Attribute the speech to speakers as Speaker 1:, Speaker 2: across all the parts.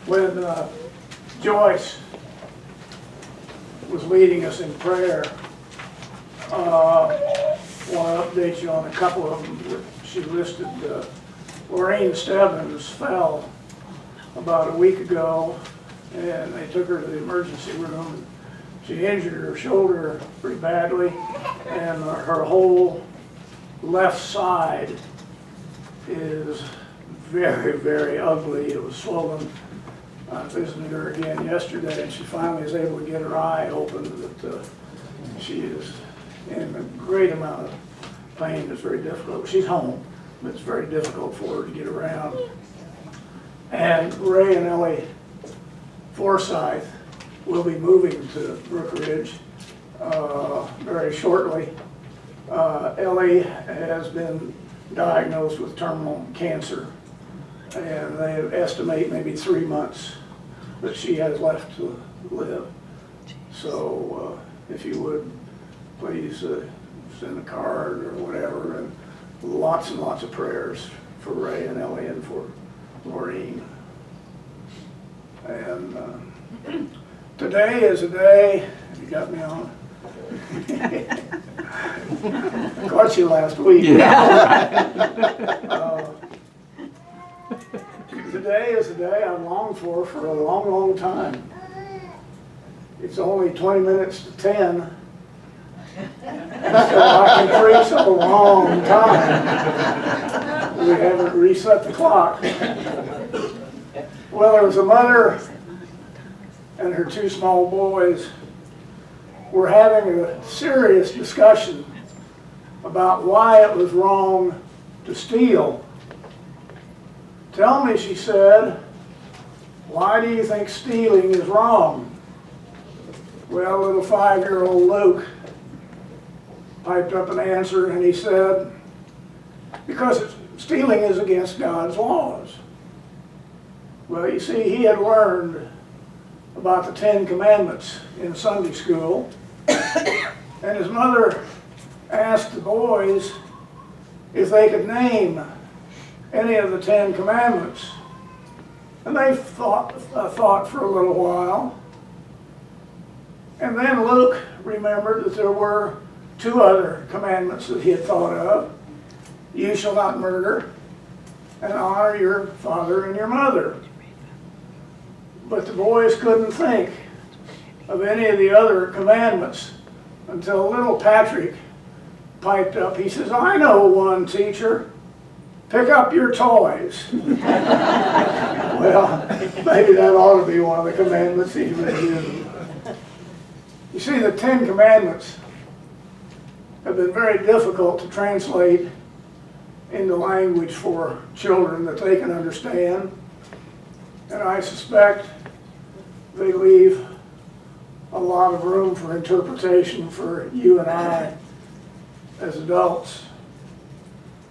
Speaker 1: when Joyce was leading us in prayer, I want to update you on a couple of them that she listed. Lorraine Stebbins fell about a week ago, and they took her to the emergency room. She injured her shoulder pretty badly, and her whole left side is very, very ugly. It was swollen. I visited her again yesterday, and she finally was able to get her eye open, but she is in a great amount of pain. It's very difficult. She's home, but it's very difficult for her to get around. And Ray and Ellie Forsyth will be moving to Brook Ridge very shortly. Ellie has been diagnosed with terminal cancer, and they estimate maybe 3 months that she has left to live. So if you would, please send a card or whatever, and lots of prayers for Ray and Ellie and for Maureen. And today is a day, you got me on. Caught you last week. Today is a day I've longed for a long, long time. It's only 20 minutes to 10. So I can preach a long time. We haven't reset the clock. Well, there was a mother and her 2 small boys were having a serious discussion about why it was wrong to steal. Tell me, she said, why do you think stealing is wrong? Well, little 5-year-old Luke piped up an answer, and he said, because stealing is against God's laws. Well, you see, he had learned about the 10 Commandments in Sunday school, and his mother asked the boys if they could name any of the 10 Commandments. And they thought for a little while, and then Luke remembered that there were 2 other commandments that he had thought of. You shall not murder, and honor your father and your mother. But the boys couldn't think of any of the other commandments until little Patrick piped up. He says, I know one, teacher. Pick up your toys. Well, maybe that ought to be one of the commandments he's been using. You see, the 10 Commandments have been very difficult to translate into language for children that they can understand. And I suspect they leave a lot of room for interpretation for you and I as adults.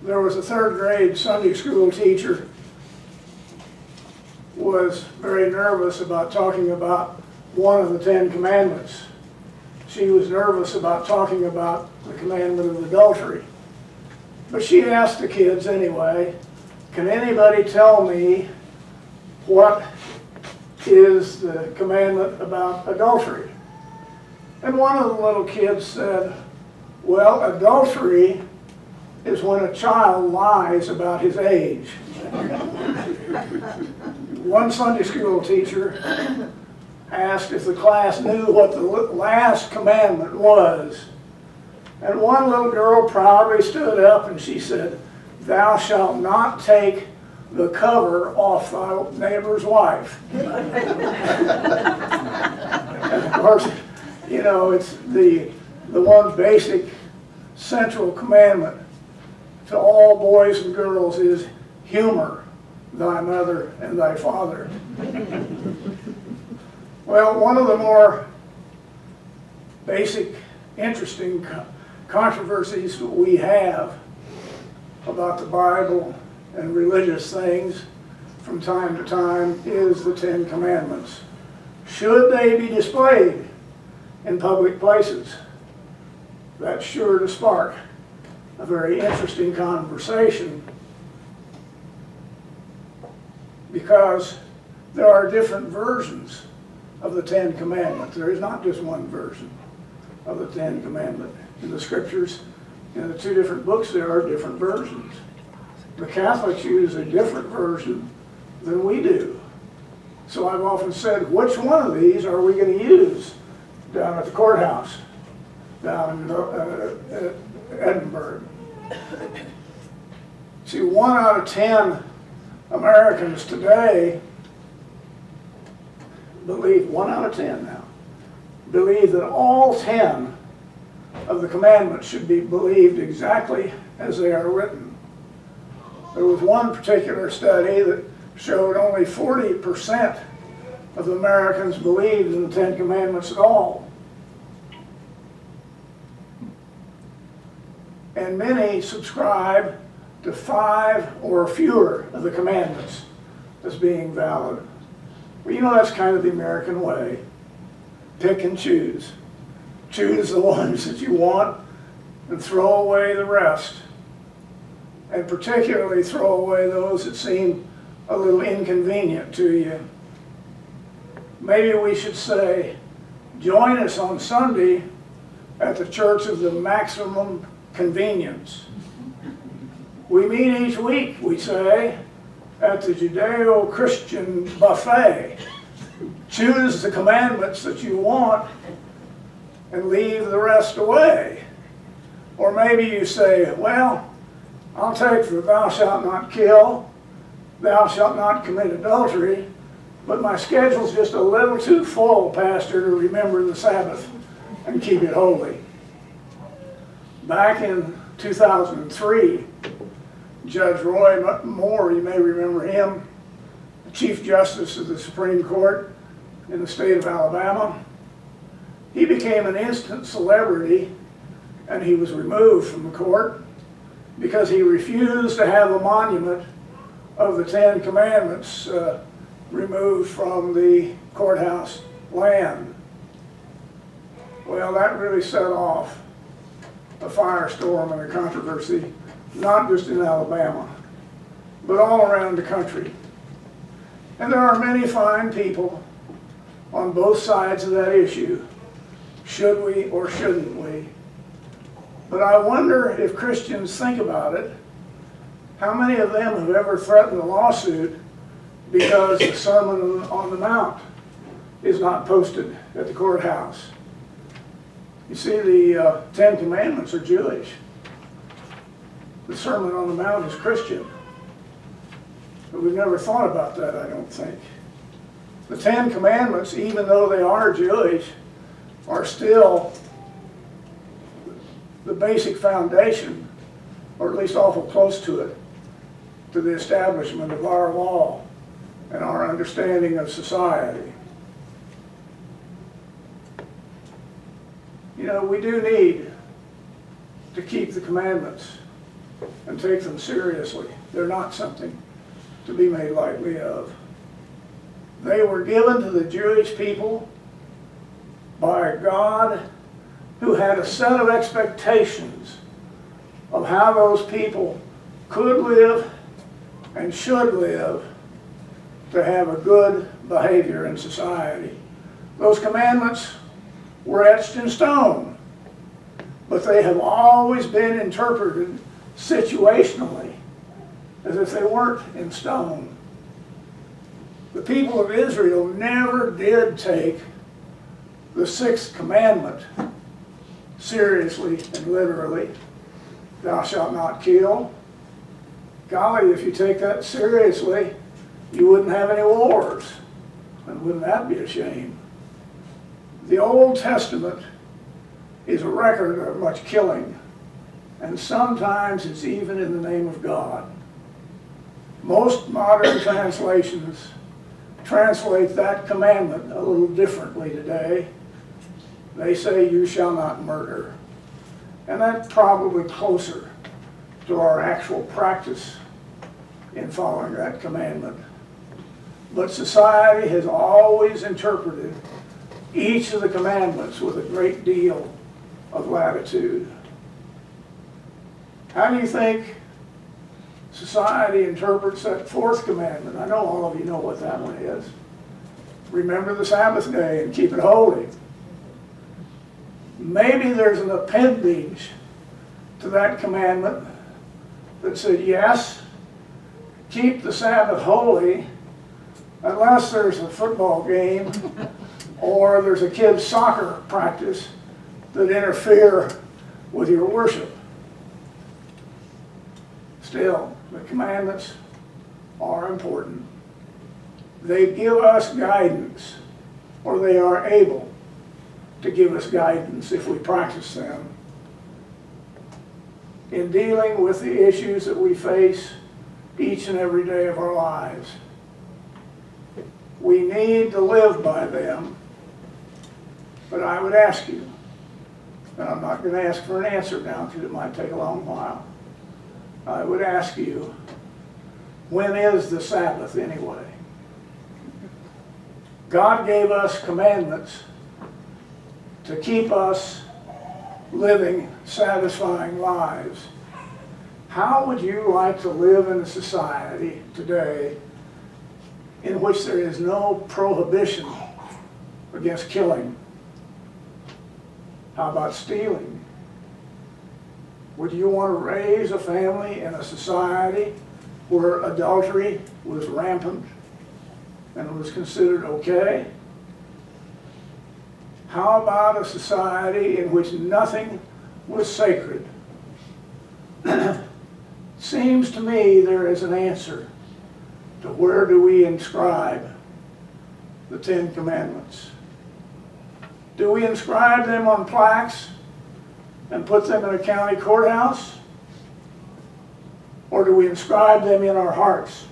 Speaker 1: There was a 3rd grade Sunday school teacher was very nervous about talking about one of the 10 Commandments. She was nervous about talking about the commandment of adultery. But she asked the kids anyway, can anybody tell me what is the commandment about adultery? And one of the little kids said, well, adultery is when a child lies about his age. One Sunday school teacher asked if the class knew what the last commandment was. And one little girl proudly stood up and she said, thou shalt not take the cover off thy neighbor's wife. And of course, you know, it's the one basic central commandment to all boys and girls is humor thy mother and thy father. Well, one of the more basic, interesting controversies we have about the Bible and religious things from time to time is the 10 Commandments. Should they be displayed in public places? That's sure to spark a very interesting conversation, because there are different versions of the Ten Commandments. There is not just one version of the Ten Commandments. In the scriptures, in the two different books, there are different versions. The Catholics use a different version than we do. So I've often said, which one of these are we going to use down at the courthouse, down in Edinburg? See, 1 out of 10 Americans today believe, 1 out of 10 now, believe that all 10 of the commandments should be believed exactly as they are written. There was one particular study that showed only 40% of Americans believed in the Ten Commandments at all. And many subscribe to 5 or fewer of the commandments as being valid. Well, you know, that's kind of the American way. Pick and choose. Choose the ones that you want and throw away the rest. And particularly throw away those that seem a little inconvenient to you. Maybe we should say, join us on Sunday at the Church of the Maximum Convenience. We meet each week, we say, at the Judeo-Christian buffet. Choose the commandments that you want and leave the rest away. Or maybe you say, well, I'll take the thou shalt not kill, thou shalt not commit adultery, but my schedule's just a little too full, Pastor, to remember the Sabbath and keep it holy. Back in 2003, Judge Roy Moore, you may remember him, the Chief Justice of the Supreme Court in the state of Alabama, he became an instant celebrity, and he was removed from the court because he refused to have a monument of the Ten Commandments removed from the courthouse land. Well, that really set off a firestorm and a controversy, not just in Alabama, but all around the country. And there are many fine people on both sides of that issue. Should we or shouldn't we? But I wonder, if Christians think about it, how many of them have ever threatened a lawsuit because the Sermon on the Mount is not posted at the courthouse? You see, the Ten Commandments are Jewish. The Sermon on the Mount is Christian. But we've never thought about that, I don't think. The Ten Commandments, even though they are Jewish, are still the basic foundation, or at least awful close to it, to the establishment of our law and our understanding of society. You know, we do need to keep the commandments and take them seriously. They're not something to be made lightly of. They were given to the Jewish people by a God who had a set of expectations of how those people could live and should live to have a good behavior in society. Those commandments were etched in stone, but they have always been interpreted situationally, as if they weren't in stone. The people of Israel never did take the 6th commandment seriously and literally. Thou shalt not kill. Golly, if you take that seriously, you wouldn't have any wars. And wouldn't that be a shame? The Old Testament is a record of much killing, and sometimes it's even in the name of God. Most modern translations translate that commandment a little differently today. They say, you shall not murder. And that's probably closer to our actual practice in following that commandment. But society has always interpreted each of the commandments with a great deal of latitude. How do you think society interprets that 4th commandment? I know all of you know what that one is. remember the Sabbath day and keep it holy. Maybe there's an appendage to that commandment that said, yes, keep the Sabbath holy unless there's a football game or there's a kid's soccer practice that interfere with your worship. Still, the commandments are important. They give us guidance, or they are able to give us guidance if we practice them in dealing with the issues that we face each and every day of our lives. We need to live by them, but I would ask you, and I'm not going to ask for an answer now because it might take a long while. I would ask you, when is the Sabbath anyway? God gave us commandments to keep us living satisfying lives. How would you like to live in a society today in which there is no prohibition against killing? How about stealing? Would you want to raise a family in a society where adultery was rampant and was considered okay? How about a society in which nothing was sacred? Seems to me there is an answer to where do we inscribe the Ten Commandments. Do we inscribe them on plaques and put them in a county courthouse? Or do we inscribe them in our hearts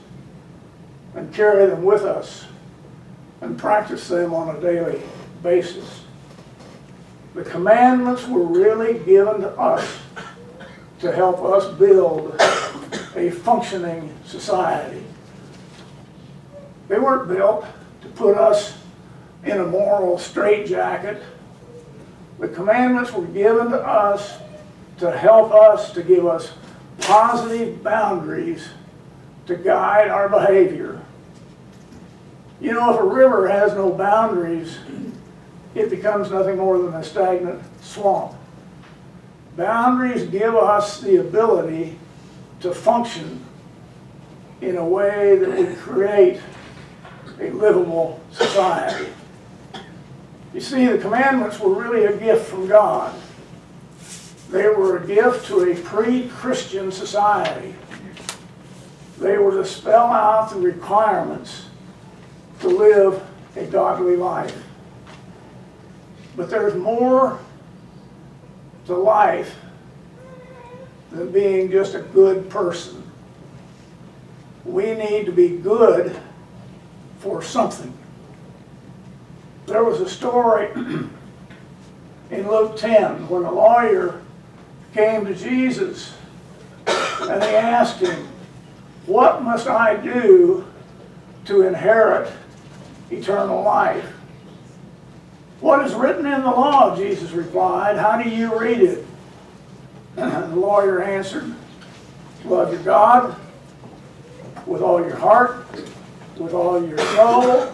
Speaker 1: and carry them with us and practice them on a daily basis? The commandments were really given to us to help us build a functioning society. They weren't built to put us in a moral straitjacket. The commandments were given to us to help us, to give us positive boundaries to guide our behavior. You know, if a river has no boundaries, it becomes nothing more than a stagnant swamp. Boundaries give us the ability to function in a way that would create a livable society. You see, the commandments were really a gift from God. They were a gift to a pre-Christian society. They were to spell out the requirements to live a godly life. But there's more to life than being just a good person. We need to be good for something. There was a story in Luke 10 when a lawyer came to Jesus and they asked him, "What must I do to inherit eternal life?" "What is written in the law?" Jesus replied. "How do you read it?" The lawyer answered, "Love your God with all your heart, with all your soul,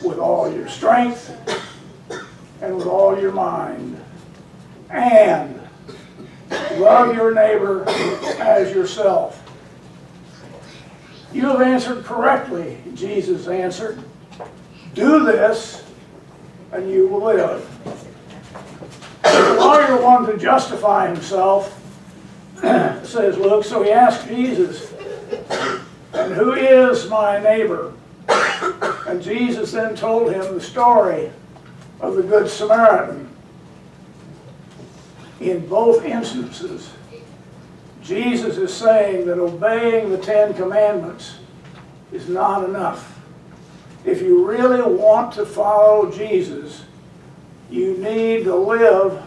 Speaker 1: with all your strength, and with all your mind. And love your neighbor as yourself." "You have answered correctly," Jesus answered. "Do this, and you will live." The lawyer wanted to justify himself, says Luke, so he asked Jesus, "And who is my neighbor?" And Jesus then told him the story of the Good Samaritan. In both instances, Jesus is saying that obeying the Ten Commandments is not enough. If you really want to follow Jesus, you need to live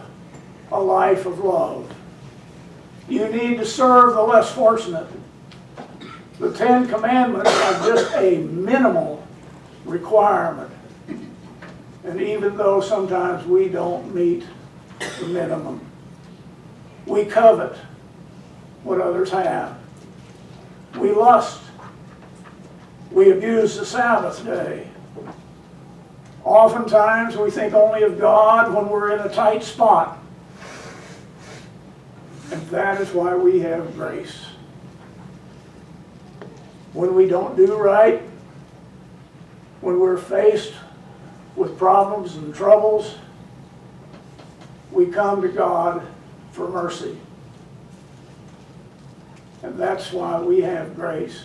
Speaker 1: a life of love. You need to serve the less fortunate. The Ten Commandments are just a minimal requirement. And even though sometimes we don't meet the minimum, we covet what others have. We lust. We abuse the Sabbath day. Oftentimes we think only of God when we're in a tight spot. And that is why we have grace. When we don't do right, when we're faced with problems and troubles, we come to God for mercy. And that's why we have grace.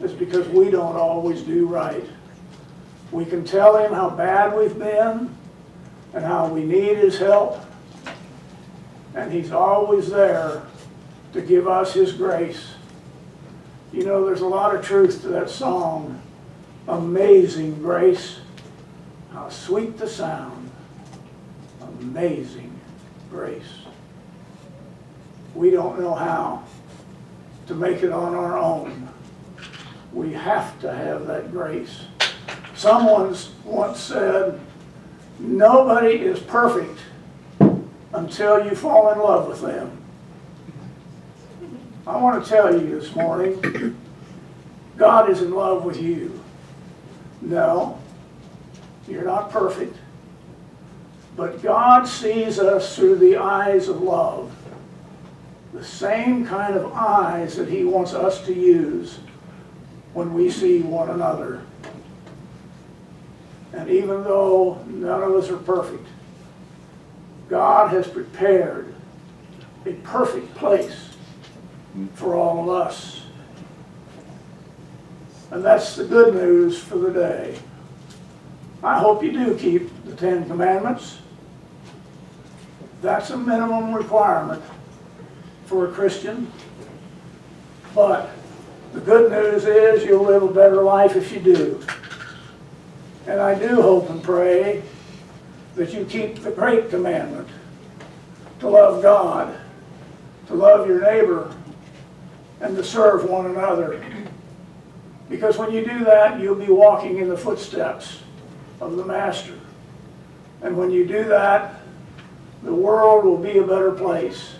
Speaker 1: It's because we don't always do right. We can tell Him how bad we've been and how we need His help. And He's always there to give us His grace. You know, there's a lot of truth to that song, Amazing Grace. How sweet the sound, amazing grace. We don't know how to make it on our own. We have to have that grace. Someone once said, nobody is perfect until you fall in love with them. I want to tell you this morning, God is in love with you. No, you're not perfect, but God sees us through the eyes of love, the same kind of eyes that He wants us to use when we see one another. And even though none of us are perfect, God has prepared a perfect place for all of us. And that's the good news for the day. I hope you do keep the 10 Commandments. That's a minimum requirement for a Christian. But the good news is you'll live a better life if you do. And I do hope and pray that you keep the great commandment to love God, to love your neighbor, and to serve one another. Because when you do that, you'll be walking in the footsteps of the Master. And when you do that, the world will be a better place.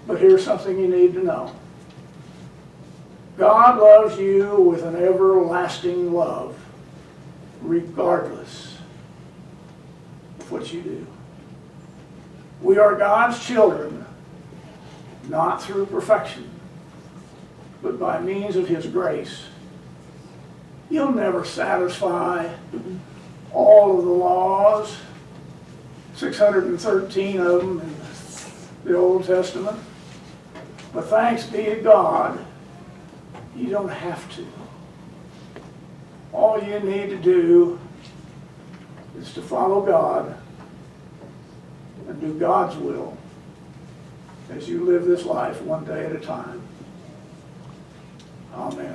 Speaker 1: But here's something you need to know. God loves you with an everlasting love, regardless of what you do. We are God's children, not through perfection, but by means of His grace. You'll never satisfy all of the laws, 613 of them in the Old Testament. But thanks be to God, you don't have to. All you need to do is to follow God and do God's will as you live this life one day at a time. Amen.